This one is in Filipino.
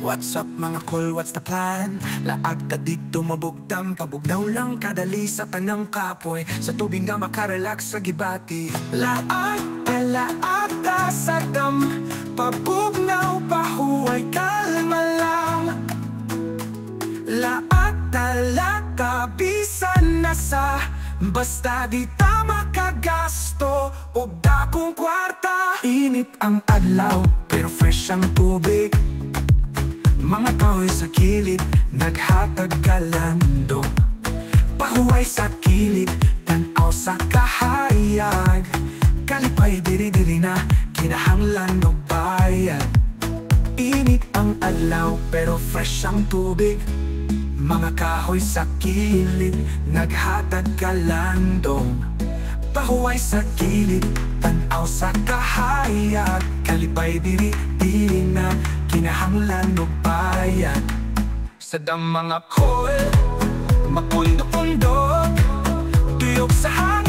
What's up mga kol, what's the plan? Laag ka dito mabugdam, pabugnaw lang kadali sa tanang kapoy. Sa tubig nga makarelax sa gibati. Laag ka sa dam, pabugnaw pahuway kalma lang. Laag talaga bisan na sa, basta di ta makagasto o dakong kwarta. Init ang adlaw, pero fresh ang tubig. Mga kahoy sa kilid, naghatag kalando. Pahuway sa kilid, tanaw sa kahayag. Kalipay diri-diri na, kinahanglan o bayad. Init ang adlaw, pero fresh ang tubig. Mga kahoy sa kilid, naghatag kalandong. Pahuway sa kilid, tanaw sa kahayag. Kalipay diri-diri na, kinahanglan o bayad. Sa dam mga kol, mapundo-pundo, tuyok sa hangin.